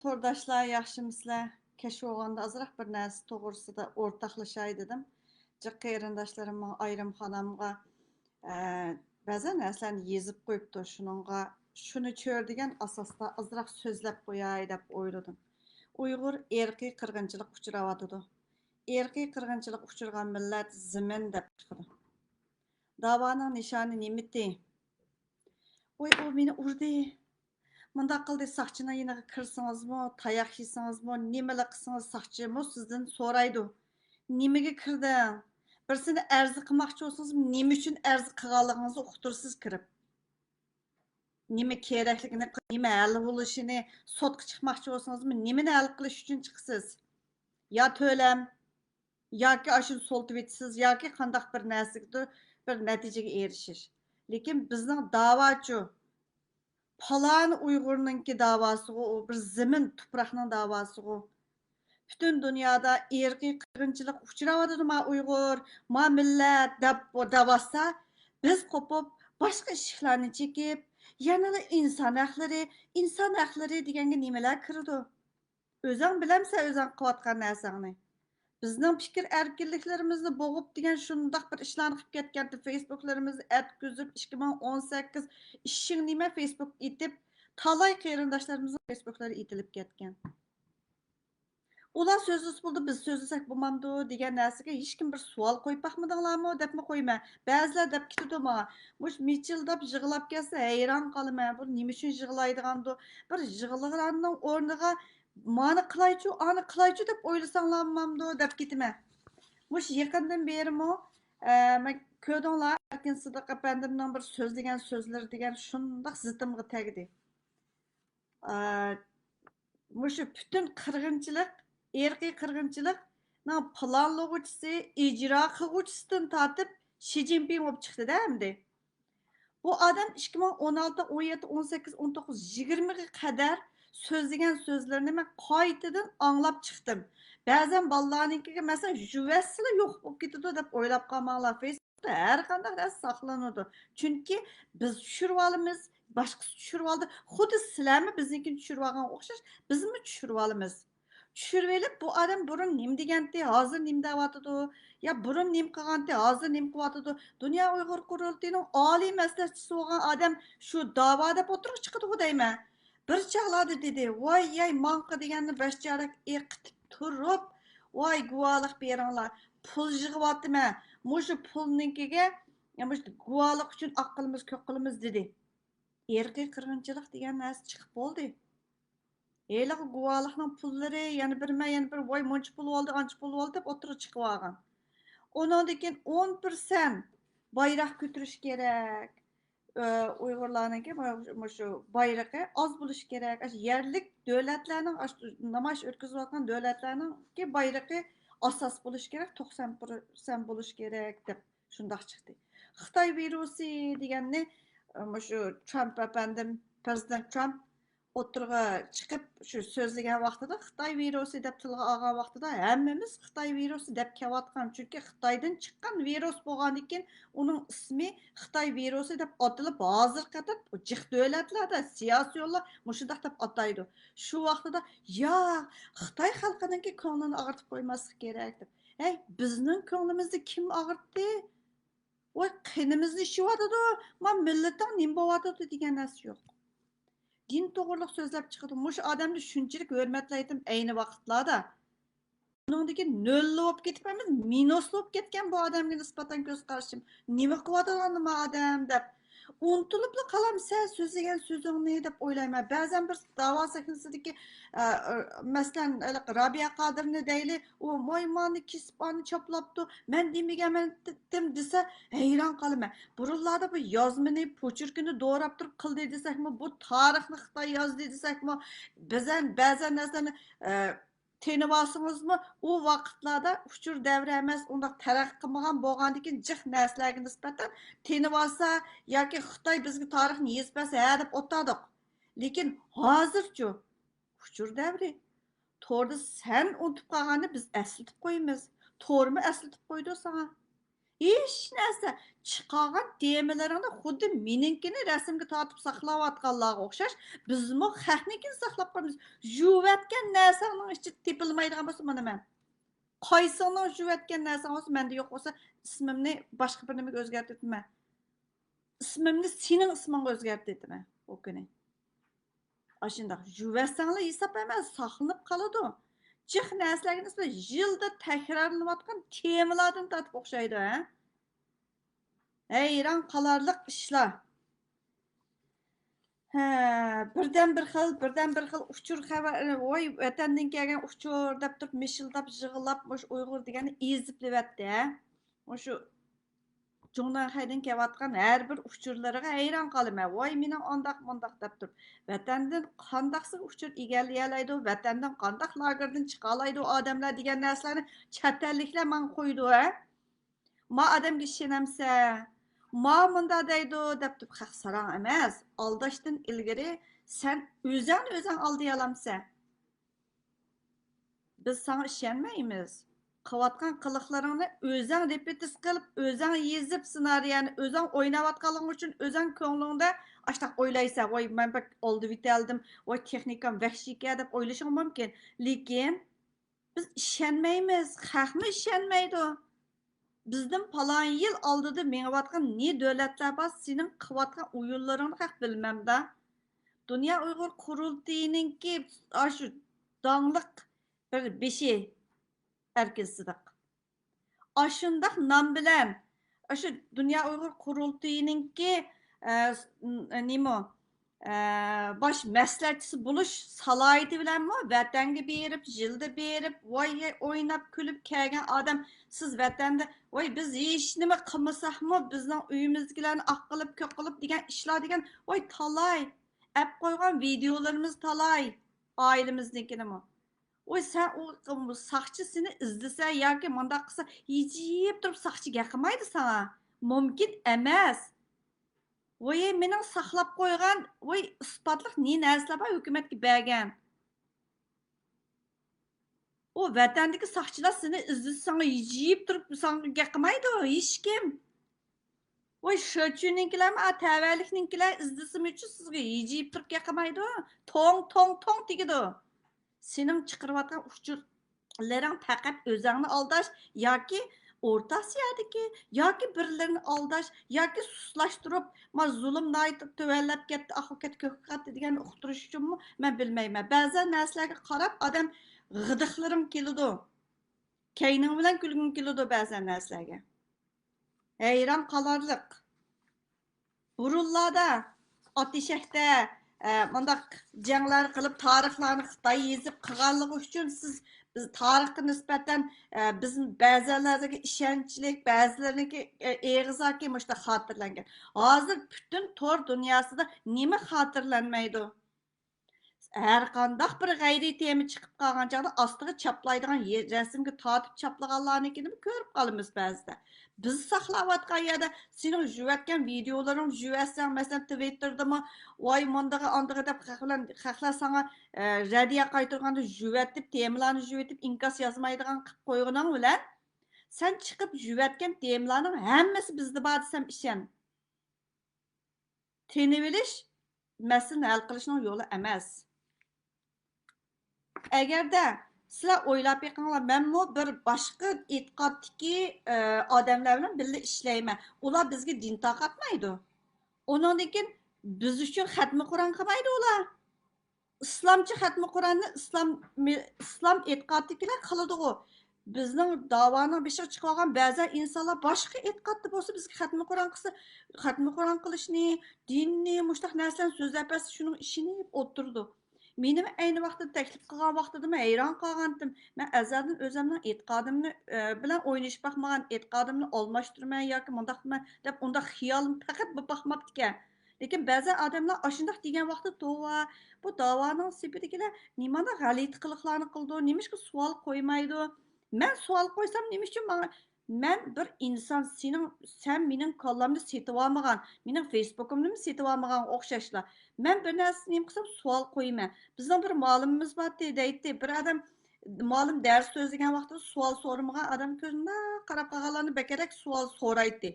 Tordaşlar, yaxşımısızlar? Keşke olğanda azıraq bir nəsə toğrusida ortaqlaşay dedim. Cıq qeyrindaşlarıma, ayrımxanamğa bəzən nəsəni yezib qoyubdu şununğa. Şunu çör degan asasda azıraq sözləb qoyay deb oyladım. Uyğur erki qırğınçılıq uçurawatıdı. Erki qırğınçılıq uçurgan millat zimin deb çıxıdı. Davanın nişanı nimiti? Oy, o meni urdi. Mındaq qildi, saqchini yiniga kirsingizmi, tayoq yeysingizmi, nimalar qilsangiz saqchimi sizdan so'raydi. Nimaga kirding? Birsini arzi qilmoqchi bo'lsangizmi, nima uchun arzi qilganligingizni uqtirsiz kirib. Nima kerakligini, nima hal bo'lishini, sotqa chiqmoqchi bo'lsangizmi, nimani hal qilish uchun chiqsiz? Yo to'lam, yoki ashuni soltib etasiz, yoki qandaq bir narsaga bir natijaga erishish. Lekin bizning da'vochi Palan Uygur'unki davası o, bir zemin tuprağının davası o. Bütün dünyada erki kırgınçılık uçuravadı ma Uygur, ma millet davasa, biz kopup başka işlerini çekip, yanına insan hakları degenge nimeler kırdı. Özün bilemse özün kıvatkan nesini. Bizning fikir erkinliklarimizni bo'g'ib degan shundoq bir ishlarni qilib ketgandi. Facebooklarimizni atkizib 2018 ishing nima Facebook etib talay qarindoshlarimizning Facebooklari etilib ketgan. Ular so'zsiz bo'ldi, biz so'zlasak bo'lmamdi degan narsaga hech kim bir savol qo'yib baxmadinglarmi debmi qo'yma. Ba'zilar deb ketdi menga. Mush michildab yig'lab kelsa hayron qolaman. Bu nima uchun yig'laydigandi? Bir yig'laganning o'rniga mani qilaychu, ani qilaychu deb o'ylasanglarmamdi deb ketaman. Mush yaqindan berimi men ko'rdinglar Erkin Sidiq apandimning bir so'zlagan so'zlari degan shundoq zitimga tegdi. Mush bütün qirg'inchilik, erkiy qirg'inchilik planlovchisi, ijro qiluvchisidan tortib Xi Jinping bo'lib chiqdi-da endi. Bu adam 2016, 17, 18, 19, 20'ga qadar so'zlagan so'zlarini men qaytadan anglab chiqdim. Ba'zan bolalarnikiga masalan juvasila yo'q bo'lib ketadi deb o'ylab qolmanglar. Facebookda har qanday narsa saqlanadi. Chunki biz tushirib olamiz, boshqasi tushirib oldi. Xuddi sizlarmi biznikini tushirib olgan o'xshash, bizmi tushirib olamiz. Tushirib olib bu odam burun nim degandi, hozir nim deyotidi. Ya burun nim qilgandi, hozir nim qilyotidi. Dünya Uyg'ur Qurultiyining oliy maslahatchisi bo'lgan odam shu da'vo deb o'tirib chiqadi deyman. Bir chaqladi dedi, voy yay manqi deganni bashcharak eqitib turib, voy guvohlik beringlar, pul yig'yapman. Mushu pulninkiga, mush guvohlik uchun aqlimiz, ko'qilimiz dedi. Erkiy qirg'inchilik degan narsa chiqib bo'ldi. Eyliq guvohlikning pullari yana bir voy muncha pul oldi, ancha pul oldi deb o'tirib chiqib olgan. Ondan keyin 10% bayrak ko'tarish kerak. Uyg'urlarningki shu bayrog'i oz bo'lishi kerak. Yerlik davlatlarning namoyish o'tkazayotgan davlatlarningki bayrog'i asos bo'lishi kerak, 90% bo'lishi kerak deb shundoq chiqdi. Xitoy virusi deganni shu Trump apandim, prezident Trump o'tirg'a chiqib shu so'zlagan vaqtida Xitoy virusi deb tilga olgan vaqtida hammamiz Xitoy virusi deb kelayotgan, chunki Xitoydan chiqqan virus bo'lgandan keyin uning ismi Xitoy virusi deb atilib hozir qadar jiq davlatlarda siyosiyonlar mushundaq deb ataydi. Shu vaqtida yo Xitoy xalqininki ko'nglini og'ritib qo'ymaslik kerak deb. Hey, bizning ko'nglimizni kim og'ritdi? Voy qinimizni ishiyotidi, men millatning nima bo'lyotidi degan narsa yo'q. Din to'g'riliq so'zlab chiqadi. Mush odamni shunchalik hurmatlaydim ayni vaqtlarda. Buningdagi nolli bo'lib ketibmiz, minusli bo'lib ketgan bu odamga nisbatan ko'z qarashim. Nima qilyotgan bu odam deb unutilibli qalam sen so'zlagan so'zingni deb o'ylayman. Ba'zan bir da'vo sahnasidagi masalan Rabia Qodirni deyli, u mo'ymonni kesibni choplabdi. Men demaganman desa hayron qolaman. Burunlarda bu yozmani, pochirkini doğrab turib qildi desakmi, bu tarixni Xitoy yozdi desakmi, ba'zan narsani tenivasımızmı o vaqtlarda uçur devre emas, undaq taraqi qilmagan bo'lgandan keyin jiq narsalarga nisbatan tenivasa yoki Xitoy bizga tarixni yezbasa ha deb o'tadiq. Lekin hozirchu uçur davri to'rda sen unutib qolganni biz eslatib qo'yamiz. To'rmi eslatib qo'ydi sana? Hech narsa chiqargan temalaringni xuddi meninkini rasmga tortib saqlayotganlarga o'xshash, bizmi xalqnikini saqlab qolamiz. Juvatgan narsaning ichida tepilmaydigan bo'lsa mana men. Qaysingning juvatgan narsang bo'lsa, menda yo'q bo'lsa, ismimni boshqa bir nimaga o'zgartiribman. İsmimni sening ismingga o'zgartiribman o kuni. Ashundaq juvatsanglar hisob emas, saqlanib qoladi. Jiq narsalarga nisbatan yilda takrorlanayotgan temalardan tortib o'xshaydi, ha? Hayron qolarliq ishlar. Ha, birdan bir xil uchur xabar, voy vatandan kelgan uchur deb turib mishildab, yig'ilab, mush Uyg'ur degani eziblayapti, ha? Mushu Jondan haydan kelayotgan her bir uchurlariga hayron qolaman. Voy mening ondaq mondaq deb turib. Vatandan qandaqsi uchur egallayalaydi, vatandan qandaq lagerdan chiqalaydi odamlar degan narsalarni chet elliklar men qo'ydi, ha? Ma odamga ishonamsa, ma bunda deydi deb turib haq sarang emas. Aldashdan ilgari sen o'zing alday olamsan. Biz sana ishonmaymiz. Qilayotgan qiliqlaringni o'zing repetis qilib, o'zing yezib ssenariyani o'zing o'ynayotganling uchun o'zing ko'nglingda ashtaq o'ylaysan, voy men bak oldi vitaldim, voy texnikam vahshiyga deb o'ylashing mumkin. Lekin biz ishonmaymiz, xalqmi ishonmaydi. Bizdan palon yil oldida mengayotgan ne davlatlar bor, sening qilayotgan o'yinlaringni haq bilmamda. Dünya Uyghur Qurultayiningki shu dongliq bir beshi erkisidiq. Aşındaq nam bilan şu Dünya Uyghur Qurultayiningki nima baş məsləhətçisi buluş salayeti bilanmı vatanga berib, jilda berib, voy o'ynab kulib kelgan odam siz vatanda voy biz hech nima qilmasaqmi bizning uyimizdagilarni aq qilib, ko'q qilib degan ishlar degan voy talay ap qo'ygan videolarimiz talay oilamiznikinimi. Oy sen o saxçısını izlese yoki mundaq qilsa yeyib turib saxçı gaqmaydi sana. Mumkin emas. Voy mening saqlab qo'ygan voy isbotliq ne narsalar bor hukumatga bergan. O vatandagi saxçılar seni izlasa sana yeyib turib sana gaqmaydi hech kim. Voy shochuninkilarmi, tavallikninkilar izlasam uchun sizga yeyib turib gaqmaydi. Tong tegidi. Senin çıkarıvatkan uçurların faqat özüni aldaş yoki Orta Asiyodagi yoki birlarini aldaş yoki suslaştırıp ma zulm naytib tövellab ketdi, ahukat ko'kqatdi degan uqtirish uchunmi men bilmayman. Ba'zan narsalarga qarab odam g'idiqlarim keladi. Kayning bilan kulgim keladi ba'zan narsalarga. Hayron qolarliq. Burullarda, Atishakda mundaq janglar qilib tarixlarni Xitoy yezib qilganligi uchun siz biz tarixga nisbatan bizim ba'zilaridagi ishonchlik, ba'zilariniki eg'izaki mushta xotirlangan. Hozir butun tor dunyosida nima xotirlanmaydi? Her qandaq bir g'ayriy tema chiqib qolgan chog'da ostiga chaplaydigan rasmga tortib chaplaganlarnikini ko'rib qolamiz ba'zida. Biz saqlayotgan yerda sening juvatgan videolaring juvatsan, masalan Twitter'dami, voy mondaga andaga deb xalqlar sana radiya qaytarganda juvatib, temalarni juvatib inkas yozmaydigan qilib qo'yganing bilan sen chiqib juvatgan temalarning hammasi bizda bor desam ishon. Tenib bilish masalani hal qilishning yo'li emas. Agarda sizlar o'ylab yiqinglar, menmi bir boshqa e'tiqoddagi odamlar bilan birga ishlayman. Ular bizga din taqatmaydi. Undan keyin biz uchun xatmi Qur'on qilmaydi ular. İslamchi xatmi Qur'onni islom e'tiqodidagilar qiladi-ku. Bizning da'voning beshiga chiqib olgan ba'zi insonlar boshqa e'tiqodda bo'lsa bizga xatmi Qur'on qilsa, xatmi Qur'on qilishni, dinni, mushtaq narsalarni so'zlab bersa, shuning ishini o'tirdi. Menim ayni vaqtda taklif qilgan vaqtida men hayron qolgandim. Men azaldan o'zimning e'tiqodimni bilan o'ynashib baxmagan, e'tiqodimni almashtirman yoki mundaqman deb unda xiyolim faqat bu baxmabdi ekan. Lekin ba'zi odamlar ashundaq degan vaqtda tova bu da'voning sepidigilar nimani g'alati qiliqlarni qildi, nimishga savol qo'ymaydi. Men savol qo'ysam nima uchun men bir inson sen mening kollamni setib olmagan, mening Facebook'imni setib olmagan o'xshashlar. Men bir narsani nima qilsam savol qo'yman. Bizning bir ma'lumimiz bor deydi, bir odam Malum ders sözlegen vaqtida sual sormagan adam ko'zimda qarab qolganlarni bekerek sual so'raydi.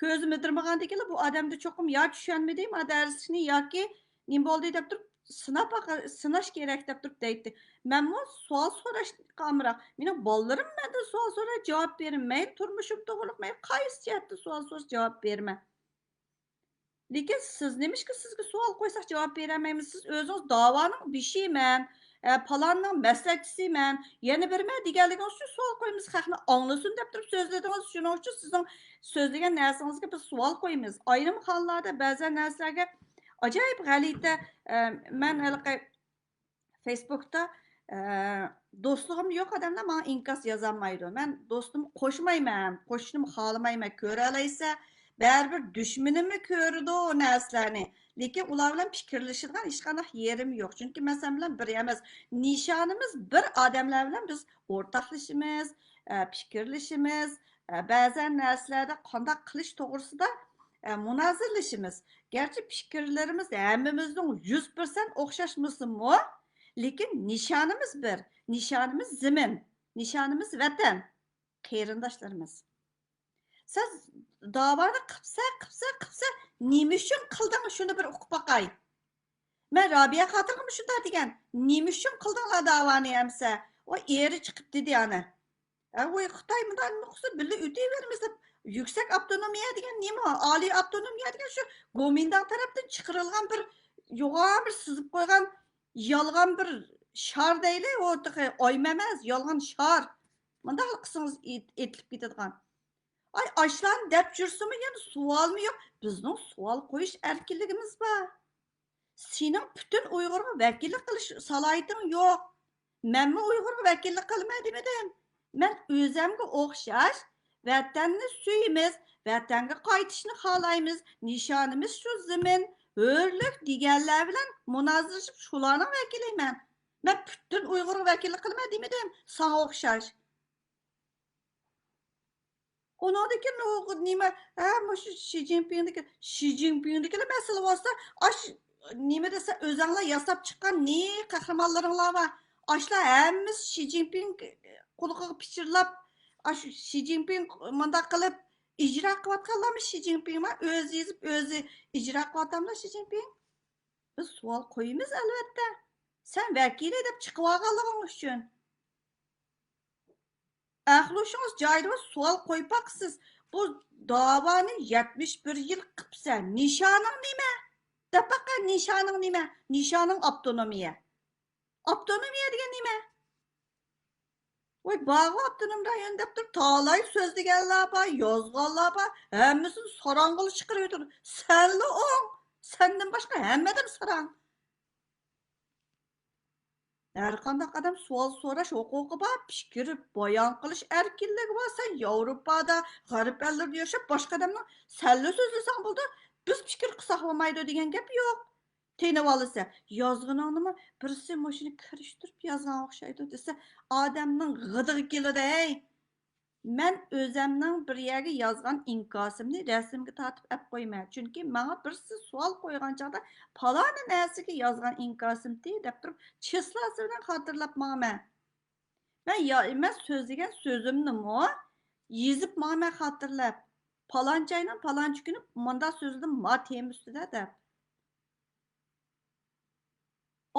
Ko'zim yedirmagandagilar bu odamda cho'qim yo tushunmadim, darsni yoki nima bo'ldi deb turib sinash kerak deb turib deydi. Menmi sual so'rashga amroq. Mening bolalarim mendan sual so'rab javob bermay, turmushim to'g'riliq, men qaysi jihatda sual so'rash javob berman. Lekin siz nemishki sizga savol qo'ysak javob berolmaymiz. Siz o'zingiz da'voning beshiyman, palonning maslahatchisiman, yana birman deganligingiz uchun savol qo'yamiz. Xalqni anglasin deb turib so'zladingiz. Shuning uchun sizning so'zlagan narsangizga biz savol qo'yamiz. Ayrim hollarda ba'zan narsalarga ajoyib g'alita men Facebookda do'stligim yo'q odamlar menga inkos yozolmaydi. Men do'stim qo'shmayman, qo'shishni xohlamayman. Ko'ra olaysa baribir dushmanimni ko'rdi o narsalarni. Lekin ular bilan fikrlashadigan hech qanday yerim yo'q. Chunki men sen bilan bir emas. Nishonimiz bir odamlar bilan biz o'rtoqlashimiz, fikrlashimiz, ba'zan narsalarda qanday qilish to'g'risida munozirlashimiz. Gerçi fikrlarimiz hammamizning 100% o'xshashmasinmi? Lekin nishonimiz bir. Nishonimiz zimin. Nishonimiz vatan. Qarindoshlarimiz. Siz davoni qilsa, nima uchun qilding shuni bir o'qib boqay. Men Robiya xotirg'im shunday degan. Nima uchun qildinglar davoni hamsa? O eri chiqib dedi ana. Voy Xitoy bundan nuqsa birli o'tayveramiz deb yüksek avtonomiya degan nima? Oliy avtonomiya degan shu Gomindan tarafdan chiqarilgan bir yo'g'on bir sizib qo'ygan yolg'on bir shar deyli, o oyma emas, yolg'on shar. Bunday qilsangiz etilib ketadigan. Ay aşlan dep jursimi yani sual mı yok? Bizning sual qo'yish erkinligimiz bor. Sening bütün Uyg'urga vakillik qilish salohiyating yo'q. Menmi Uyg'urga vakillik qilmay demedim. Men o'zimga o'xshash vatanni suyimiz, vatanga qaytishni xohlaymiz. Nishonimiz shu zimin, hurlik deganlar bilan munozirlashib shularning vakiliman. Men bütün Uyg'urga vakillik qilmay demedim. Sana o'xshash. Onadaki nima Xi Jinping'deki mesele varsa nima desa o'zinglar yasab chiqqan ne qahramonlaringlar var. Aşlar hemmimiz Xi Jinping quliqiga pichirlab Xi Jinping manda qilib ijro qilayotganlarmi Xi Jinping o'zi yezib o'zi ijro qilyaptimi Xi Jinping? Biz savol qo'yamiz albatta. Sen vakili deb chiqib olganliging uchun Ahluşunuz joyida savol qo'yib boqsiz. Bu davoni 71 yil qilibsan. Nishoning nima? Dapaqa nishoning nima? Nishoning avtonomiya. Avtonomiya degan nima? Voy bog'i avtonom rayon deb turib talay so'zlaganlar bor, yozganlar bor. Hammasini sarong'il chiqarib o'tir. Senli o'ng. Sendan boshqa hammadan sarong. Her qanday adam sual so'rash huquqi bor, fikr bayon qilish erkinligi bor. Sen Yevropada, g'arb ellarda yashab boshqa odamning salla so'zlasang bo'ldi, biz fikr qilsak bo'lmaydi degan gap yo'q. Tenib olsa, yozganingni birisi mashina kirishtirib yozgan o'xshaydi desa, odamning g'idig'i keladi, ey. Men o'zimning bir yerga yozgan inkosimni rasmga tortib olib qo'yman. Chunki menga birisi savol qo'ygan chog'da paloni narsaga yozgan inkosimni deb turib chislasi bilan xotirlab ma'man. Men so'zlagan so'zimni yezib ma'man xotirlab. Palonchayning palonchi kuni munda so'zladim ma tem ustida deb.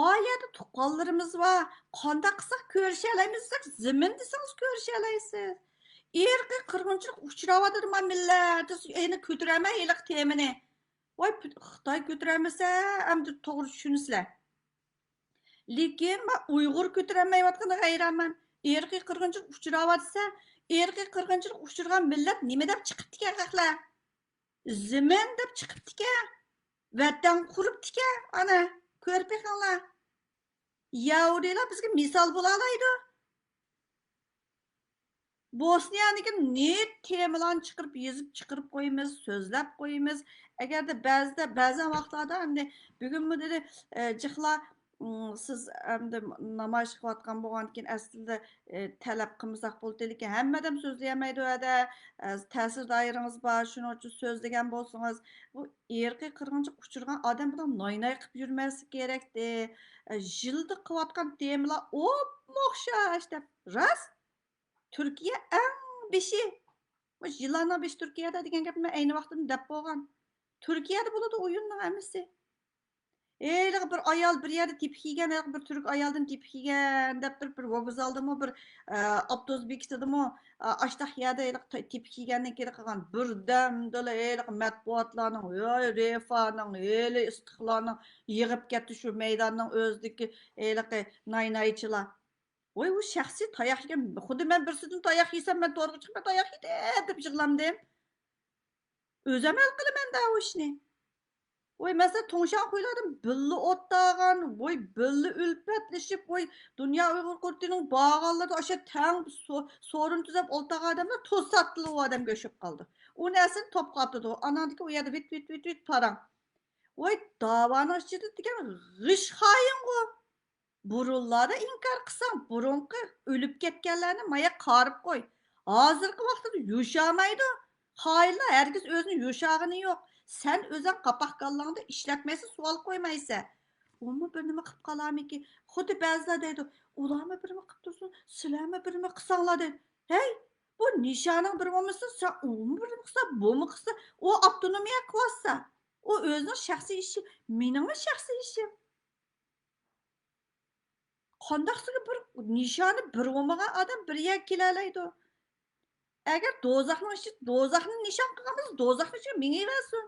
Oilada tuqqanlarimiz var. Qanday qilsak ko'risha olamiz, zimin desangiz ko'risha olasiz. Irqiy qirg'inchilik uchrayotdi millat. Endi ko'tiraman eliq temini. Voy Xitoy ko'tiramasa, endi to'g'ri tushunsizlar. Lekin men Uyg'ur ko'tiramayotganiga hayronman. Irqiy qirg'inchilik uchrayotsa, irqiy qirg'inchilik uchragan millat nima deb chiqibdi qaqlar? Zimin deb chiqibdi. Vatan quribdi. Ana ko'rib beqinglar. Yahudilar bizga misol bo'la oladi. Bosniyadagi net temalarni chiqarib yezib chiqarib qo'yamiz, so'zlab qo'yamiz. Agarda ba'zan vaqtlarda endi bugunmi dedi jiqlar siz endi namoyish qilayotgan bo'lgandan keyin aslida talab qilmasak bo'ldi lekin hamma odam so'zlayolmaydi u yerda ta'sir doirangiz bor shuning uchun so'zlagan bo'lsangiz bu erkiy qirg'inchilik uchirgan odam bilan noy qilib yurmaslik kerakdi jildi qilayotgan temalar o'xshash deb rost turkiya eng beshi yillarning beshi turkiyada degan gapni ayni vaqtida deb bo'lgan turkiyada bo'ladi o'yinning hammasi bir ayol bir yerde tepki yegan, bir Türk ayoldan tepki yegan deb turib bir vokzaldami bir avtobus bekitidimi ashtaq yerda tepki yegandan keyin qilgan birdamdala matbuotlarning refaning istiqlolning yig'ib ketdi shu maydonning o'zidagi naynaychilar voy u shaxsiy tayoq yegan xuddi men birsidan tayoq yesam men to'g'ri chiqib tayoq yedim deb yig'lamdim o'zim hal qilaman da u ishni Oy mesela Toңşan koylardan billi ottağan, oy billi ülpetleşip, oy Dünya Uygur Kurti'nin bağalları da aşağı tang sorun tüzep oltağı adamlar toz sattılı o adam göçüp kaldı. O nesin top kaptı da o. Anandaki o yerde vit paran. Oy davanın açıdı diken gış hain o. Burullarda inkar kısan, burunqı ölüp ketkenlerini maya karıp koy. Hazırkı vaxtıda yuşamaydı. Hayırlar, herkes özünün yuşağını yok. Sen özen kapak kallağında işletmesi sual koymaysa. O mu birnimi qıp kalamı ki? Xudi bazılar deydi. Ular mı birimi qıp dursun? Siler mi birimi qısanlar deydi. Hey, bu nişanın birimi olmasın? Sen o mu birimi qısa, bu mu qısa? O abdonomiya kıvassa. O özünün şəxsi işi, menin şəxsi işim. Qandaqsıga bir nishoni bir bo'lmagan odam bir yer kelalaydi agar do'zaxni nishon qilganmiz do'zaxni ichiga mingaversin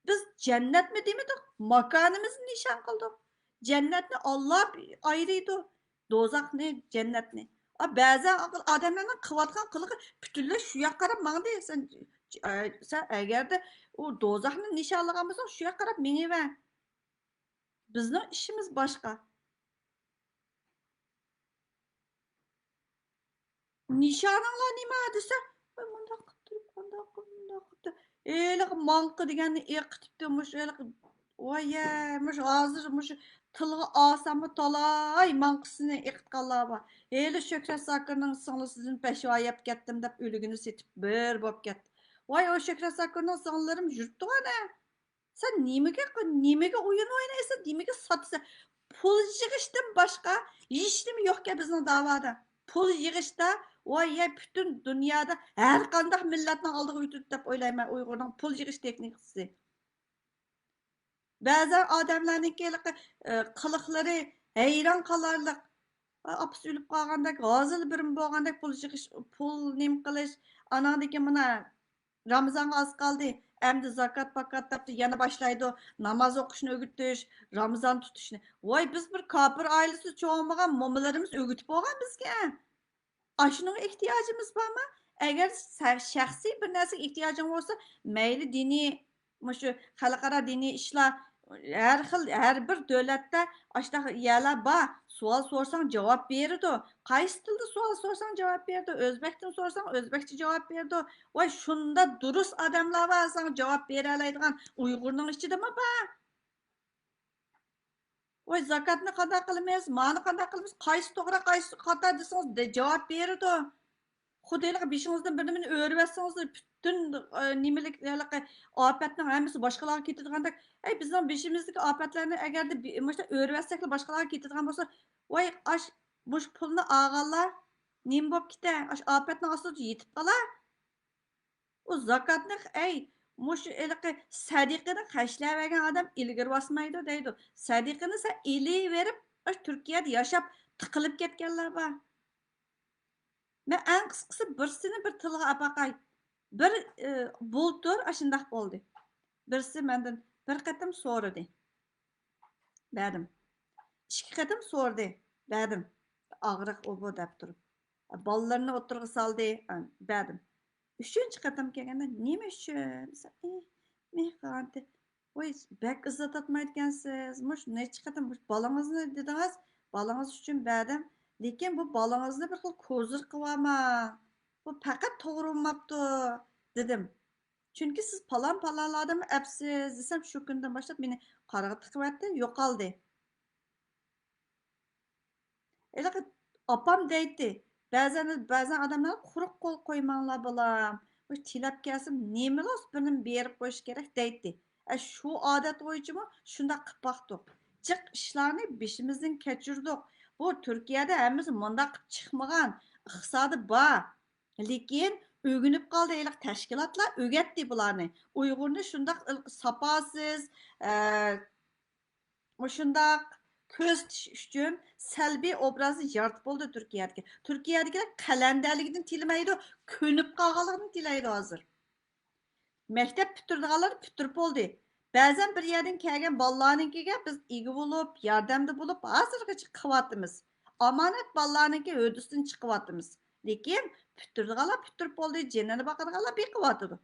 biz jannatmi demadik makonimizni nishon qildik jannatni Alloh ayriydi do'zaxni jannatni ba'zan odamlarning qilayotgan qiliqi butunlay shu yoqqa qarab mangdi sen agarda u do'zaxni nishonlagan bo'lsang shu yoqqa qarab mingaver bizning ishimiz boshqa nişanınla nima desa mundaq qilib turib mundaq qilib mundaq qilibdi manqi deganni eqitibdi mush voya mush hozir mush tilga olsammi talay manqisini eqitganlar bor sho'krat zokirning singlisidan peshvo yeb ketdim deb o'ligini setib bir bo'lib ketdi voy o sho'krat zokirning singillarim yuribdi ana sen nimaga o'yin o'ynaysan nimaga sotasan pul yig'ishdan boshqa hech nima yo'qka bizning davoda pul yig'ishda voy butun dunyoda har qanday millatning oldiga o'tib deb o'ylayman uyg'urning pul yig'ish texnikasi ba'zan odamlarniki qiliqlari hayron qolarliq opasi o'lib qolgandek hozir bir bo'lgandek pul yig'ish pul nim qilish anandiki mana ramazonga oz qoldi endi zakot pakat deb yana boshlaydi namoz o'qishni o'gitish ramazon tutishni voy biz bir kofir oilasi cho'g'magan mo'minlarimiz o'gitib bo'lgan bizga Aşının ihtiyacımız var mı? Eğer şəxsi bir narsa ihtiyacın olsa, meyli dini, şu xalqara dini işler, her bir dövlətdə aştaq yerler var. Sual sorsan cevap verirdi. Qaysı tildə sual sorsan cevap verirdi. Özbekdən sorsan özbekçe cevap verirdi. Vay şunda durus adamlar var sana cevap verələydiğən Uyğurның içində mi var? Vay zakatni qanday qilamiz, mani qanday qilamiz, qaysi to'g'ri, qaysi xato desangiz javob beradi. Xuddilik beshingizdan birini o'rib etsangiz, butun nimalik ofatning hammasi boshqalarga ketadigandak, bizning beshimizdagi ofatlarni agarda mana o'rib etsak boshqalarga ketadigan bo'lsa, voy ash mush pulni olganlar nima bo'lib ketadi? Ash ofatning ostida yetib qolar. U zakatni mush sadiqini qashlayvergan odam ilgari bosmaydi deydi sadiqini sen ilaverib turkiyada yashab tiqilib ketganlar bor man eng qisqasi birsini bir tilga olib boqay bir bultur shundoq bo'ldi birsi mendan bir qatim so'radi berdim ikki qatim so'radi berdim og'riq u bu deb turib bolalarni o'tirg'a soldi berdim Üçüncü qatam kelganda nima uchun mehqonti voy bak izzat atmayotgansiz mush necha qatam bolangizni dedingiz bolangiz uchun berdim lekin bu bolangizni bir xil ko'zir qilyapman bu faqat to'g'ri bo'lmabdi dedim chunki siz palonlardan apsiz desam shu kundan boshlab meni qarg'a tiqyapti yo'qoldi Elə ki, apam deydi. Bəzən adamlar quruq qol qoymanglar balam. Bu tilab gəlsin, nemilos birini berib qo'yish kerak deydi. Shu odat bo'yicha shunda qilib baqdik. Jiq ishlarni beshimizdan kechirdik. Bu Turkiyada hammasi mundaq qilib chiqmagan. Iqtisodi bor. Lekin o'rganib qoldi eliq tashkilotlar o'rgatdi bularni. Uyg'urni shundaq sapasiz, shundaq ko'rsatish uchun salbiy obrazni yaratib bo'ldi Turkiyadagi. Turkiyadagilar qalandaligidan tilmaydi, ko'nib qolganligidan tilaydi hozir. Maktab bitirdiganlar bitirib bo'ldi. Ba'zan bir yerdan kelgan bolalarnikiga biz ega bo'lib, yordamda bo'lib, hozirgacha qilyapmiz. Omonat bolalarniki o'disdan chiqyapmiz. Lekin bitirdiganlar bitirib bo'ldi, jinini boqadiganlar beqilyapti.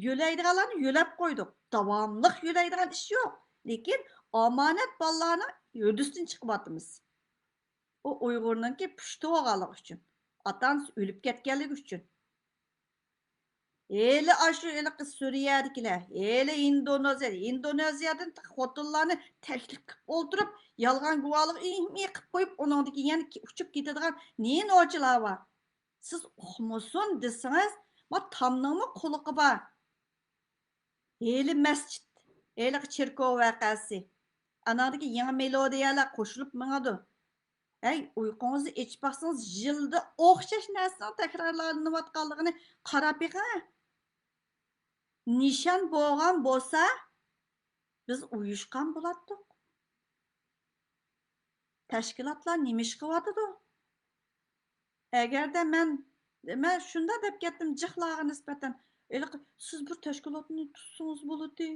Yo'laydiganlarni yo'lab qo'ydik. Davomli yo'laydigan ish yo'q. Lekin omonat bolalarni o'disdan chiqyapmiz. O Uyg'urniki pushti olganligi uchun, ota-onasi o'lib ketganligi uchun. Eli aşı eli kız Suriye'dekiler, eli Indonezya'dan xotinlarni teklif qilib o'ltirib, yalğan guvalık ihmi qilib qo'yib, onundaki yani uçup gidadigan ne nochilar var. Siz uqmusun desiniz, ma tamningmi quluqi bor. Eli masjid, eli cherkov vaqasi. Anadagi yangi melodiyalar qo'shilib mingadi. Uyqunuzni ichib baqsangiz, yilda o'xshash narsani takrorlanayotganligini qarab beqing. Nişan bo'lgan bo'lsa, biz uyushgan bo'lardik. Tashkilotlar nima ish qilyotdi? Agarda men shunda deb ketdim jiqlarga nisbatan, siz bir tashkilotni tutsangiz bo'ladi,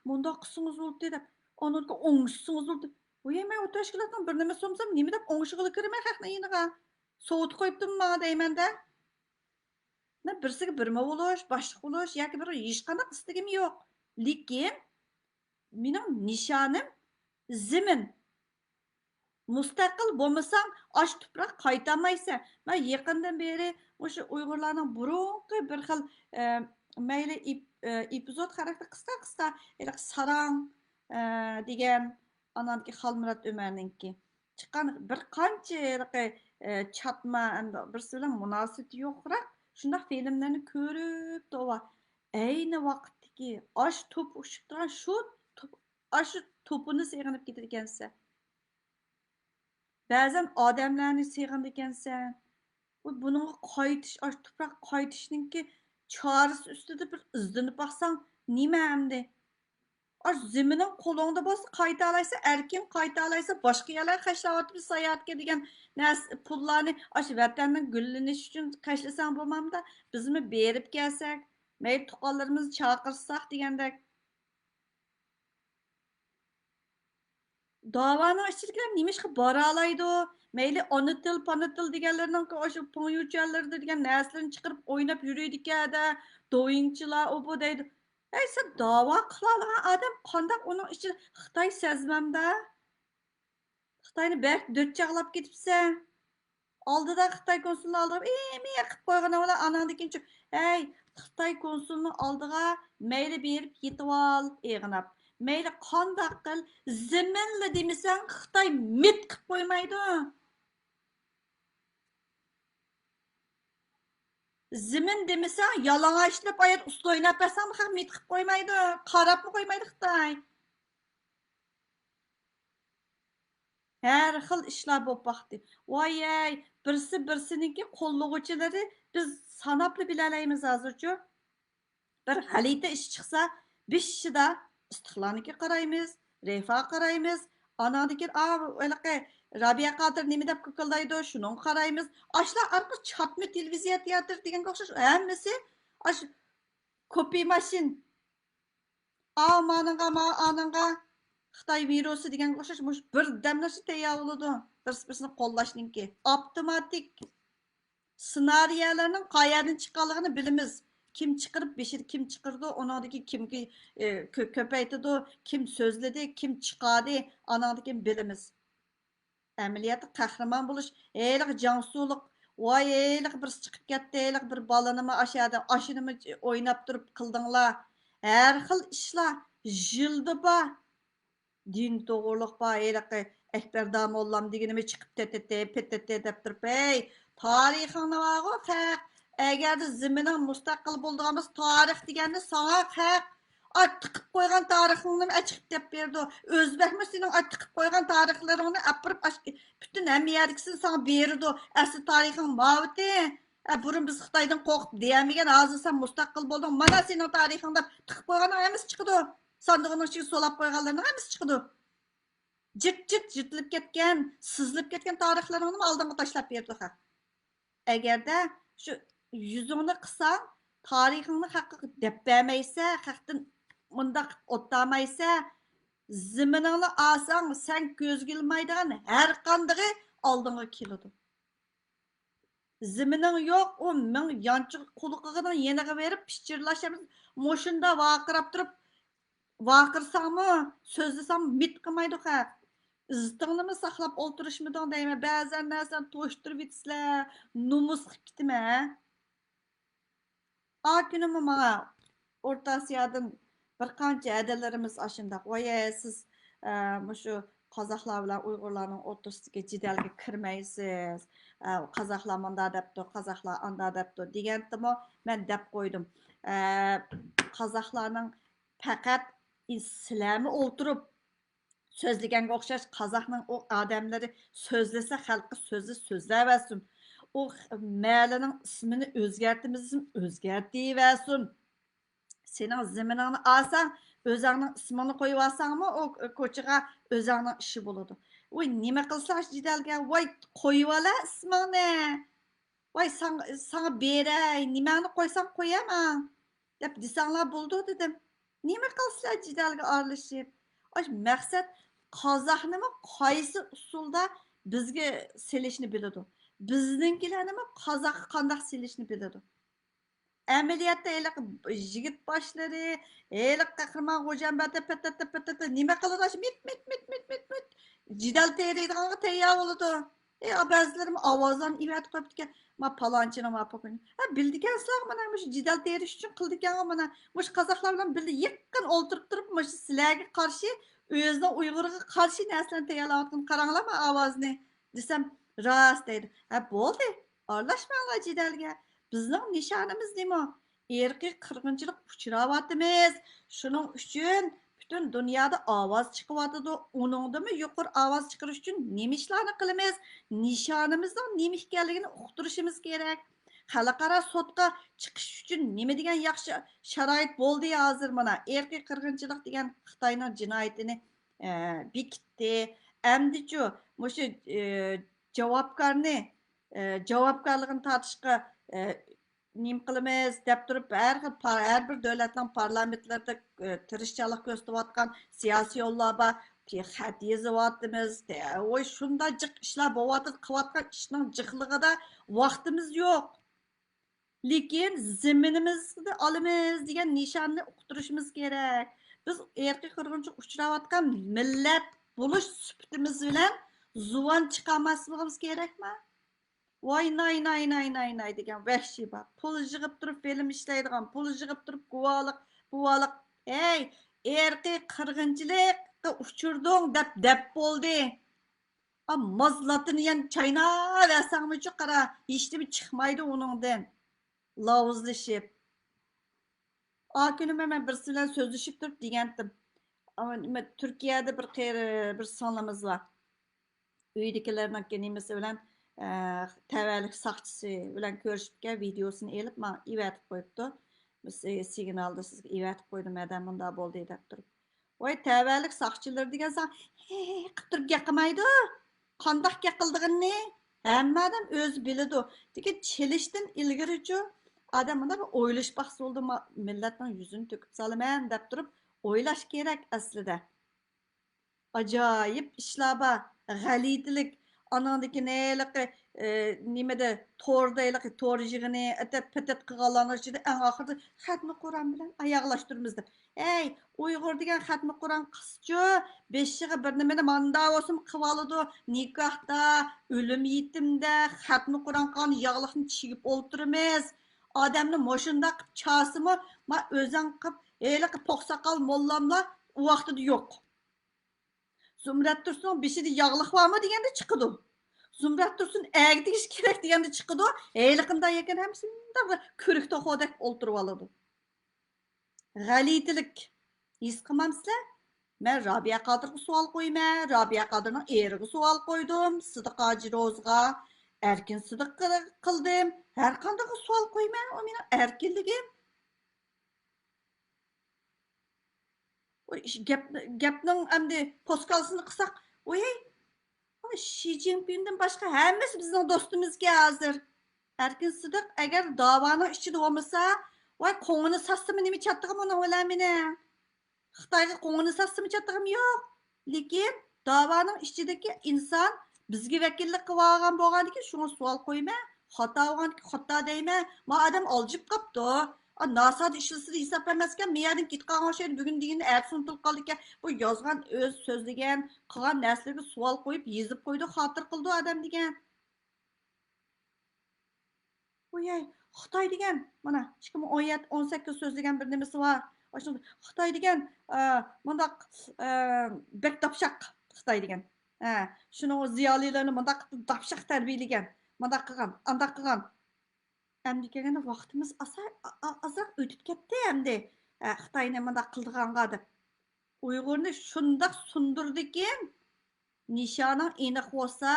bunda qilsangiz bo'ladi deb, onga o'ngishsangiz bo'ladi. Bu men o tashkilotdan bir nima so'msam, nima deb o'ngishga kirmay haqni yiniga sovut qo'yibdim-ma deymanda. Birisiga birma bo'lish, boshliq bo'lish yoki bir hech qanday istagim yo'q. Lekin mening nishonim zimin. Mustaqil bo'lmasam, osh tuproq qaytamaysan. Men yaqindan beri o'sha Uyg'urlarning burunqi bir xil mayli epizod xarakter qisqa sarang degan anandagi Xalmurat Umarninki chiqqan bir qancha chatma birisi bilan munosabati yo'qroq shunday filmlarni ko'rib tova ayni vaqtdagi osh to'p ushib turgan shu to'pini seg'inib ketar ekansan. Ba'zan odamlarni seg'inib ekansan. Buningga qaytish, tuproq qaytishninki chorasi ustida bir izlanib baqsang, nima endi? Zimining qo'lingda bo'lsa qayta olaysa, erkin qayta olaysa, boshqa yerlarga qashlayotib sayohatga degan pullarni vatanning gullanishi uchun qashlasang bo'lmamda, bizmi berib kelsak, mayli tuqqanlarimizni chaqirsak degandek. Davani ichidagi nima ishga bora oladi? Mayli ona til, pana til deganlarning o'sha poyuchallarda degan narsalarni chiqarib o'ynab yuraydi-da, do'yinchilar u bu deydi. Sen dava qiladigan odam qandoq uning ichida Xitoy sezmamda? Xitoyni bak do'tchaqlab ketibsan. Oldida Xitoy konsulini oldiga miya qilib qo'ygan olar anandikinchi. Xitoy konsulini oldiga mayli berib yetib ol, eg'nab. Mayli qandoq qil, ziminli demasang Xitoy mit qilib qo'ymaydi. Zimin demasang yalang'ochlab oyat usta o'ynab bersang ham mit qilib qo'ymaydi. Qarabmi qo'ymaydi Xitoy. Her xil ishlar bo'lib baqdi. Voy, birsiniki qo'llovchilari biz sanabli bilalaymiz hozircha. Bir g'alita ish chiqsa, beshida istiqloniga qaraymiz, refa qaraymiz, anadiki Rabia Qadir nima deb ko'killaydi, shuni qaraymiz. Ashlar arqa chatma televiziya teatr deganga o'xshash hammasi ash kopi mashin. Ananga Xitoy virusi deganga o'xshash bir damlashi tayyor bo'ladi. Birsini qo'llashninki. Avtomatik ssenariyalarning qayerdan chiqqanligini bilamiz. Kim chiqirib beshir, kim chiqirdi, onadagi kimki ko'paytidi, kim so'zladi, kim chiqadi, anadagi bilamiz. Amaliyotda qahramon bo'lish, Jansuliq, voy, bir chiqib ketdi, bir balanimi aşağıda aşınımı o'ynab turib qildinglar. Har xil ishlar jildi bor. Din to'g'riliq bor, Ekber Damollam degenime çıkıp petete dep turib, "Ey, tarixingni vago haq. Eğer de ziminin mustaqil bulduğumuz tarix degende sana haq. Ay tıkıp koygan tarixingni açıp dep berdi. Özbekmi senin ay tıkıp koygan tarixlerini apırıp bütün hem yerdikisini sana berdi. Asli tarixing maviti. Burun biz Xitaydan qo'rqib deyamigan, hozir sen mustaqil bo'lding. Mana sening tarixingda tiqib qo'ygan hammasi chiqdi. Sandig'ining ichiga solab qo'yganlarning hammasi chiqdi. Jitlib ketgan, sizlib ketgan tarixlaringni oldinga tashlab berdi. Agarda shu yuzingni qilsang, tarixingni haqiqiy deb bermaysa, haqdan mundaq o'tamaysa, ziminingni olsang, sen ko'zga ilmaydigan har qanday oldinga keladi. Ziminin yok, o men yançı kuluqıgının yeniği verip pişirlaşamız. Moşunda vaqırap durup, vaqırsam sözlesem mit qımaydı ha. İzdiğini mi saxlap olturuşmudun deyme, bəzən nəsən toşturub etsizlər, numus qıptime. A günümü mağa, Orta Asiyadın bir qancha adalarımız aşındaq. Oye, siz şu Qazaqlar bilan Uyg'urlarning o'rtasidagi jidalga kirmaysiz. Qazaqlar manda debdi, Qazaqlar anda debdi degandimi, men deb qo'ydim. Qazaqlarning faqat sizlarni o'ltirib so'zlaganga o'xshash Qazaqning o odamlari so'zlasa xalqi so'zlayversin. O məhəllənin ismini özgərtimizin özgərtiversin. Senin ziminini alsan, özünün ismini koyup alsanmı, o koçuğa özünün işi buludu. Oy, nime qılsaş jidalga, vay koyup ala ismini. Vay sana berey, nimeni koysan koyamam. Dep desanlar buldu dedim. Nime qılsalar jidalga aralashib. Oy, maqsad Qozaqnimi qaysi usulda bizga selishni biladi. Bizninkilarni Qozaq qandaq selishni biladi. Ameliyatda eliq yigit boshlari, eliq qahramon xo'jam patata nima qiladi? Mit. Jidal teriydigan tayyor bo'ladi. Ba'zilarim ovozdan ivat qo'yib ekan. Ma palonchini ma pokini. Bildikansizlar mana shu jidal terish uchun qildikan mana mush qozoqlar bilan birga yaqin o'ltirib turib mush sizlarga qarshi o'zining Uyg'urga qarshi narsalarni tayyorlayotgan qaranglarmi ovozni desam rost deydi. Bo'ldi. Aralashmanglar jidalga. Bizning nishonimiz nima? Erkiy qirg'inchilik uchrayapmiz. Shuning uchun butun dunyoda ovoz chiqyapti. Uningdimi yuqori ovoz chiqarish uchun nima ishlarni qilamiz? Nishonimizning nima ekanligini uqtirishimiz kerak. Xalqaro sudga chiqish uchun nima degan yaxshi sharoit bo'ldi hozir mana. Erkiy qirg'inchilik degan Xitoyning jinoyatini bekitdi. Endi-chu, mushu javobgarni javobgarligini tortishga nim qilamiz deb turib har bir davlatning parlamentlarida tirishchilik ko'rsatayotgan siyosiy yo'llar bor. Xat yozyapmiz. Voy shunday jiq ishlar bo'lyapti, qilayotgan ishning jiqligida vaqtimiz yo'q. Lekin ziminimizni olamiz degan nishonni uqtirishimiz kerak. Biz erkiy qirg'inchilik uchrayotgan millat bo'lish sifatimiz bilan zuvon chiqarmasligimiz kerakmi? Voy nay degan vahshiy bor. Pul yig'ib turib film ishlaydigan, pul yig'ib turib guvohlik. Ey, erkiy qirg'inchilikqa uchurding deb bo'ldi. Mazlatini yan chaynaversangmi-chu qara, hech nima chiqmaydi uningdan. Lavuzlashib. Kunimi men birisi bilan so'zlashib turib degandim. Turkiyada bir sonimiz var. Uydagilarning nimasi bilan tavallik saqchisi bilan ko'rishibga videosini elib men ivatib qo'yibdi. Biz signalda sizga ivatib qo'ydim, madam bunda bo'ldi deb turib. Voy tavallik saqchilar degan san, qilib turib gaqilmaydi. Qandoq gaqildig'ini hamma odam o'zi biladi. Lekin chelishdan ilgarichi odam bunda bir o'ylash baxsi bo'ldi, millatning yuzini to'kib solaman deb turib o'ylash kerak aslida. Ajoyib ishlar bor, g'alitilik. Anandaki nimede tor yığını petet qıqalanır içinde en ahırda xatmi Kur'an bilen ayaqlaştırmızdı. Ey, Uyghur degen xatmi Kur'an qısçı, beşiği bir nimede manda olsun qıvalıdı, nikahda, ölüm yetimde, xatmi Kur'an qan yağlıqını çiğip olturmez. Adamını moşunda qıp çasımı, özen qıp, poqsaqal mollamla o vaxtıda yok. Zumrat Tursun'un beshida yağlıq varmı degende chiqidi. Zumrat Tursun əgdiş kerak degende chiqidi. Heyliqinda ekan hamısında ko'rik to'xodek o'ltirib oladi. G'alitilik. His qilmamsizlar? Men Rabia Qodirga savol qo'yman. Rabia Qodirning eriga savol qo'ydim. Sidiq Hojirozga erkin sidiq qildim. Har qanday savol qo'yman. O mening erkinligim. Gapning endi poskalsini qilsak, oy, Xi Jinpingdan boshqa hammasi bizning do'stimizga hozir. Erkin sidiq agar da'voning ichida bo'lmasa, voy qo'ngini sassimi nima chattig'im uni o'lamini. Xitoyga qo'ngini sassimi chattig'im yo'q. Lekin da'voning ichidagi inson bizga vakillik qilib olgan bo'lgandan shunga savol qo'yma. Xato bo'lganki xato deyman. Ma odam oljib qopdi. Nasad ishlasida hisoblamaskan meyadan ketgan o'sha bugun degan ersin tilqal ekan. Bu yozgan o'z so'zlagan, qilgan narsalarga savol qo'yib, yezib qo'ydi, xotir qildi odam degan. Oyay, Xitoy degan, mana 2017-18 so'zlagan bir nimasi bor. Xitoy degan, bundaq bek topshaq Xitoy degan. Shuni ziyolilarni bundaq topshaq tarbiyalagan. Bundaq qilgan, andaq qilgan. Endi kelganda vaqtimiz azroq o'tib ketdi endi. Xitoyni bundaq qildiganqa deb. Uyg'urni shundaq sundirdikin, nishoning aniq bo'lsa,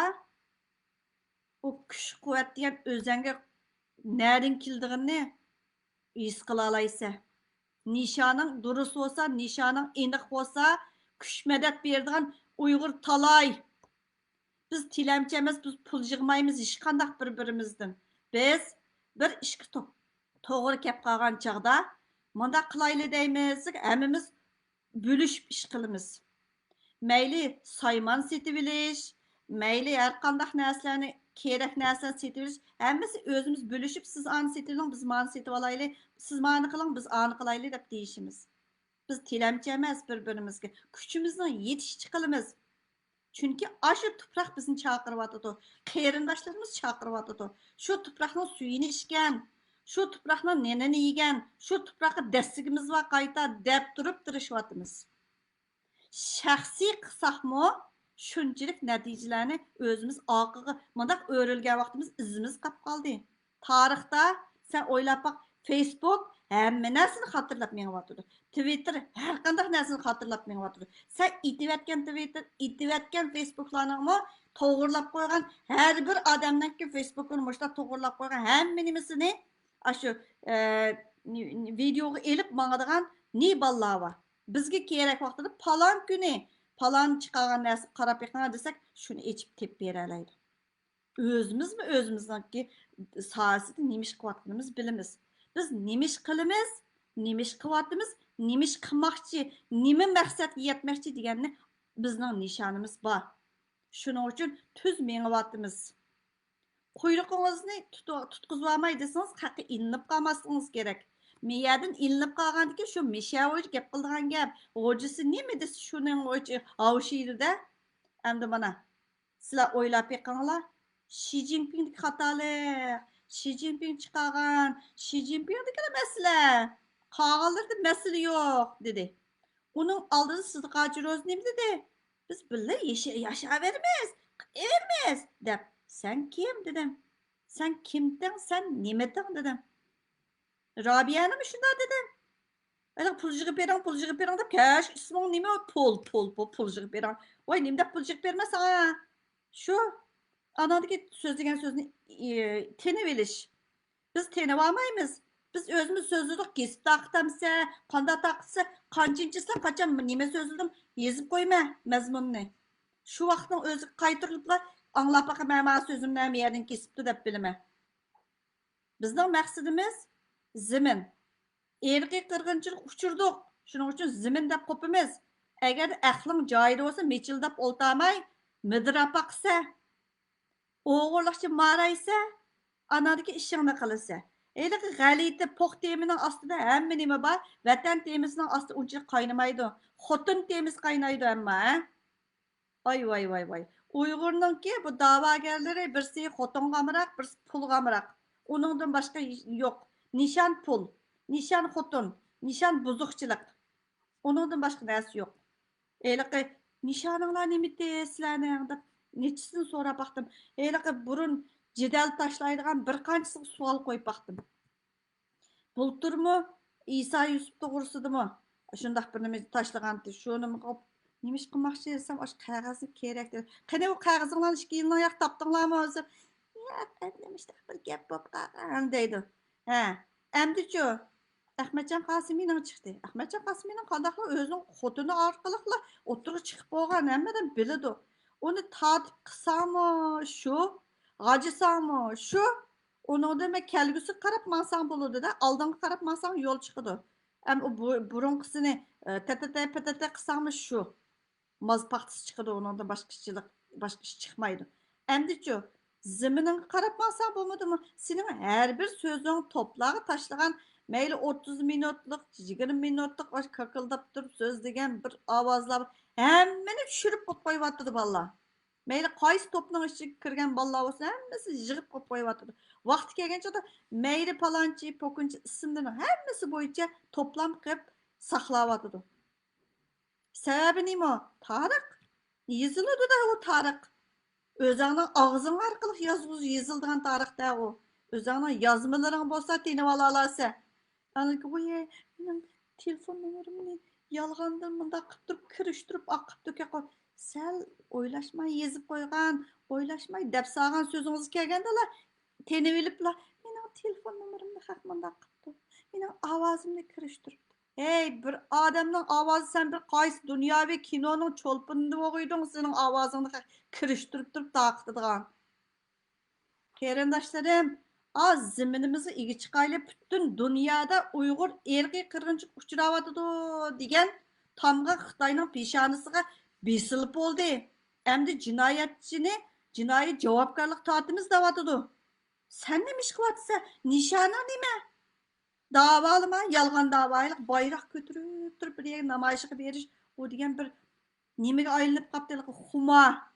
o kuch quvvat degan o'zanga nereden kildiğini his qila olaysan. Nishoning durust bo'lsa, nishoning aniq bo'lsa, kuch madad beradigan Uyg'ur talay. Biz tilamchi emas, biz pul yig'maymiz hech qanday bir-birimizdan. Biz bir ishga to'g'ri kelib qolgan chaqda munda qilayli deymiz, hammamiz bo'lishib ish qilamiz. Mayli saymon setib olish, mayli har qanday narsalarni kerak narsani setib olish, hammasi o'zimiz bo'lishib, siz ani setib oling, biz mani setib olayli, siz mani qiling, biz ani qilayli deb deyishimiz. Biz tilamchi emas bir-birimizga, kuchimizni yetishchi qilamiz. Chunki ashu tuproq bizni chaqiryotdi. Qarindoshlarimiz chaqiryotdi. Shu tuproqning suyini ichgan, shu tuproqning nenini yegan, shu tuproqqa dastigimiz va qayta deb turib tirishyapmiz. Shaxsiy qilsaqmi shunchalik natijalarni o'zimiz oqiga mundaq o'rilgan vaqtimiz izimiz qolib qoldi. Tarixda sen o'ylab baq, Facebook hamma narsani xotirlab meniyotdi. Twitter har qanday narsani xotirlab meniyotdi. Sen itivatgan Twitter, itivatgan Facebooklarni to'g'irlab qo'ygan har bir odamningki Facebookini mushta to'g'irlab qo'ygan hamma nimasini shu videoga elib mangadigan ne ballar bor. Bizga kerak vaqtida palon kuni palon chiqargan narsa qarab yiqna desak, shuni echib tep beralaydi. O'zimizmi o'zimizningki sohasida nima ish qilyapimiz bilamiz. Biz nima ish qilamiz, nima ish qilyapmiz, nima ish qilmoqchi, nima maqsadga yetmoqchi deganni bizning nishonimiz bor. Shuning uchun tuz mengyapmiz. Quyruğunuzni tutqizib olmay desangiz, qaqi inib qolmasligingiz kerak. Miyadan ilinib qolgandan shu mishavuj gap qilgan gap. O'jisi nima desa shuning o'chi avshiydi-da. Endi mana sizlar o'ylab yiqinglar. Xi Jinping xatolik. Xi Jinping chiqargan. Xi Jinpingdagi masala. Qolganlarda masala yo'q dedi. Uning oldida Sidiq Hojiroz nima dedi? Biz birga yashayveramiz, qilaveramiz deb. Sen kim dedim. Sen kimdin, sen nimadan dedim. Rabia'nı mı şunlar dedim. Öyle pulcuk perang da kaş ismon nime pulcuk perang. Vay nimde pulcuk vermez ha. Şu anadaki sözlügen sözünü tene veriş. Biz tene varmayız. Biz özümüz sözlüdük kesip taktamsa, kanda taksa, kancıncısa kaçan nime sözlüdüm yazıp koyma mezmununu. Şu vaktin özü kaytırılıp da anlap bakın ben sözümden bir yerden kesipti de bilime. Bizden maksadımız zimin. Erkek qirg'inchilik uchirdik. Shuning uchun zimin deb qo'pimiz. Agar aqling joyida bo'lsa, mechildab o'ltamay, midrapa qilsa, o'g'irlikchi maraysa, anadagi ishingni qilsa. Elik g'aliti poq temining ostida hamma nima bor, vatan temisining ostida unchalik qaynamaydi. Xotin temiz qaynaydi hamma. Ay voy. Uyg'urningki bu da'vogarlari birsi xotinga amroq, birsi pulga amroq. Uningdan boshqa yo'q. Nishon pul. Nişan xotun, nişan buzuqchilik. Onundan başqa narsa yo'q. Eliqi Nişanыңlar nemede sizlerning deb nechisini so'rab baqdim. Heliqi burun jidal tashlaydigan bir qanchasi savol qo'yib baqdim. Bulturmu İsa Yusuf to'g'risidami? Shundaq bir nima tashlaganti. Shuni nimish qilmoqchi desam, osh qog'ozni kerak dedi. Qani u qog'ozinglarni ikki yildan yoq topdinglarmi o'zi? Yo'q, endi bir gap bo'lib qolgan deydi. Ha, endi-chu Ahmadjon Qosimining chiqdi. Ahmadjon Qosimining qandaqla o'zining xotini orqali o'tirib chiqib bo'lgan, hammadan biladi. Uni tatib qilsami shu, g'ajisami shu, onun demek kelgüsü qarab mansang bo'ladi-da, oldinga qarab mansang yo'l chiqadi. Ham u burunqisini tatata patata qilsangmi shu. Moz paxtasi chiqadi, undan boshqa ish chiqmaydi. Endi-chu zimininga qarab mansang bo'lmadimi? Sening har bir so'zing to'plaga tashlagan mayli 30 minutlik, 20 minutlik osh kakıldab turib so'zlagan bir ovozlar hammani tushirib qo'yib bolalar. Mayli qaysi to'pning ichiga kirgan bolalar bo'lsa, hammasi yig'ib qo'yib. Vaqti kelgancha mayli palonchi, pokunchi ismlarini hammasi bo'yicha to'plam qilib saqlayotdi. Sababi nima? Tarix. Yeziladi-da u tarix. O'zingning og'zing orqali yozilgan tarixda u. O'zingning yozmalaring bo'lsa, tinib ola olasa. Ana qo'ye, mening telefon nomerimni yolg'ondan bunda qilib turib kirishtirib oqib to'ka sal o'ylashmay yezib qo'ygan, o'ylashmay deb salgan so'zingiz kelgandalar tenib oliblar. Mening telefon nomerimni haq bunda qilibdi. Mening ovozimni kirishtiribdi. Hey, bir odamning ovozi sen bir qaysi dunyoviy kinoning cho'lpinida o'qiyding, sening ovozingni kirishtirib turib taqitadigan. Qarindoshlarim, az ziminimizni igi chiqayli butun dunyoda Uyg'ur erkiy qirg'inchilik uchrayotidi degan tamg'a Xitoyning peshonasiga besilib bo'ldi. Endi jinoyatchini jinoiy javobgarlik tortimiz deyotidi. Sen nima ish qilyapsan? Nishona nima? Davalama, yolg'on davolik bayroq ko'tarib turib bir namoyishga berish, u degan bir nimaga aylanib qoldi, xuma.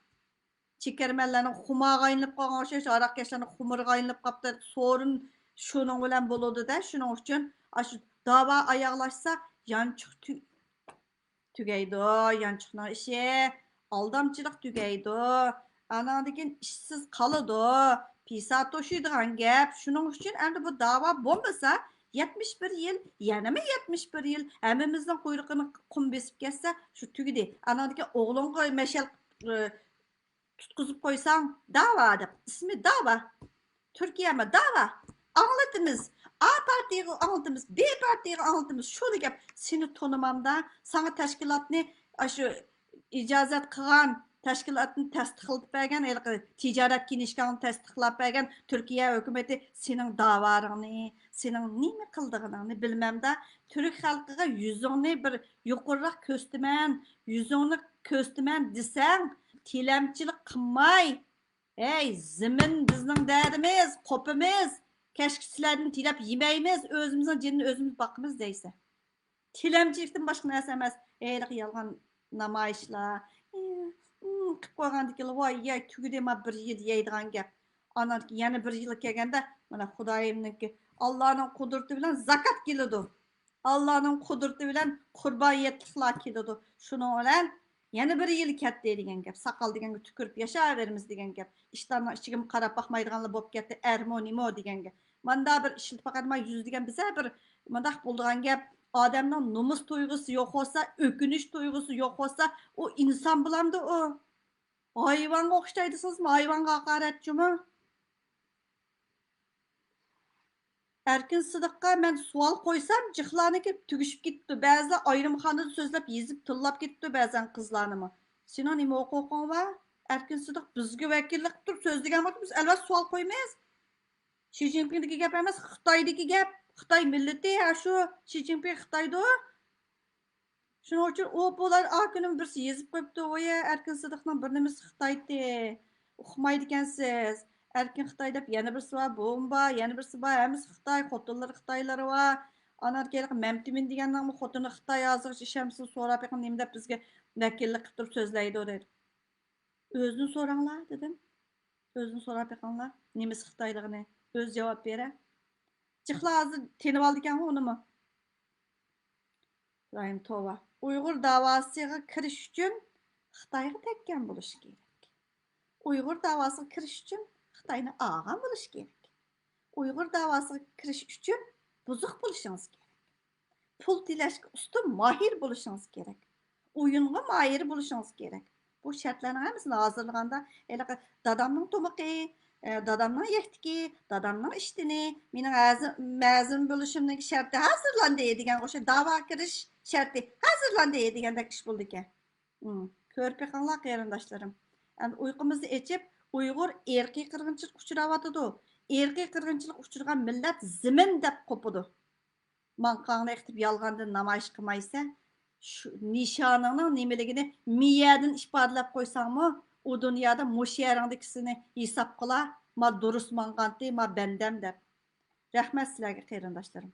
Çekermenlerin xumağa aylanıp qalğan o'xshash, aroqkashlarning xumuriga aylanib qoldi. Sorun shuning bilan bo'ladi da, shuning uchun shu da'vo oyoqlashsa, yanchiq tugaydi, yanchiqning ishi, aldamchilik tugaydi. Anandan ishsiz qoladi. Pisa to'shiydigan gap. Shuning uchun endi bu da'vo bo'lmasa, 71 yil, yanami 71 yil hammamizning quyruqini qum besib ketsa, shu tugidi. Anandan o'g'lingga mashal tutquzib qo'ysang da'vo deb ismi da'vo Turkiyami da'vo anglatimiz A partiyaga anglatimiz B partiyaga anglatimiz shu gap seni tanimamda sana tashkilotni shu ijozat qilgan tashkilotni tasdiqlab bergan tijorat kinishkani tasdiqlab bergan Turkiya hukumati sening da'voringni sening nima qildig'ingni bilmamda turk xalqiga yuzingni bir yuqoriroq ko'staman desang tilamchilik qilmay, ey zimin bizning dardimiz, qopimiz, kashkichlarni tilab yemaymiz, o'zimizning jinni o'zimiz boqimiz deysa. Tilamchilikdan boshqa narsa emas. Eyliq yolg'on namoyishlar, qilib qo'ygandiki, voy, ya tugidema bir yil yeydigan gap. Ana yana bir yil kelganda, mana Xudoyimniki Allohning qudrati bilan zakat keladi. Allohning qudrati bilan qurbon yetliqlar keladi. Shuning bilan yana bir yil ketdi degan gap. Saqal deganga tükürüp yaşayverimiz degan gap. İşlarning ichiga qarab baxmaydiganlar bo'lib ketdi. Ermonimo degan gap. Manda bir ishilib faqatma yuz degan biza bir mundaq bo'lgan gap. Odamning nomus tuyg'usi yo'q bo'lsa, o'kinish tuyg'usi yo'q bo'lsa, u inson bo'lamdi u. Hayvonga o'xshaydisizmi? Hayvonga haqoratchimi? Erkin Sıdık'a ben sual koysam cıhlarınki tügüşüp gitti. Bazılar ayrımxanada sözlep yezip tıllap gitti bazan kızlarını. Senin nima hukukun var? Erkin Sıdık bizge vekillik tutup sözlegen vakit biz elbet sual koymayız. Xi Jinping'deki gap emas, Xitoydagi gap. Xitoy milleti ya şu Xi Jinping Xitoyda. Şunun için o bular akının birisi yezip koyuptu. Oya Erkin Sıdık'ın bir nimesi Xitoyda. Uqmaydı ekansiz. Erkin Xitoy deb yana birisi var, bomba, yana birisi var, hammasi Xitoy, xotinlari Xitoylari var. Anarkiyalik Mamtimin deganning xotini Xitoy yozg'ich ishamsiz so'rab yaqin nima deb bizga vakillik qilib turib so'zlaydi dedi. O'zini so'ranglar dedim. O'zini so'rab yaqinlar, nimasi Xitoyligini o'z javob berar. Chiqlar hozir tenib oldi ekan unimi? Xudoyim tova. Uyg'ur davosiga kirish uchun Xitoyga tekkan bo'lishi kerak. Uyg'ur davosiga kirish uchun Xitoyni olgan bo'lish kerak. Uyg'ur davosiga kirish uchun buzuq bo'lishingiz kerak. Pul tilashga usta mahir bo'lishingiz kerak. O'yinga mahir bo'lishingiz kerak. Bu shartlarni hammasini hozirlaganda dadamning to'miqi, dadamning yektiki, dadamning ishtini, mening ma'zin bo'lishimning sharti hozirlandi degan o'sha da'vo kirish sharti hozirlandi degandek ish bo'ldi ekan. Ko'rib beqinglar qarindoshlarim. Yani uyqumuzni echib, Uyg'ur erkiy qirg'inchilik uchrayotidi. Erkiy qirg'inchilik uchragan millat zimin deb qo'pidi. Manqangni eqtib yolg'ondan namoyish qilmaysa, shu nishoningning nimaligini miyadan ifodalab qo'ysangmi, u dunyoda mush yeringdikisini hisob qila, ma durust manqanti, ma bandam deb. Rahmat sizlarga qarindoshlarim.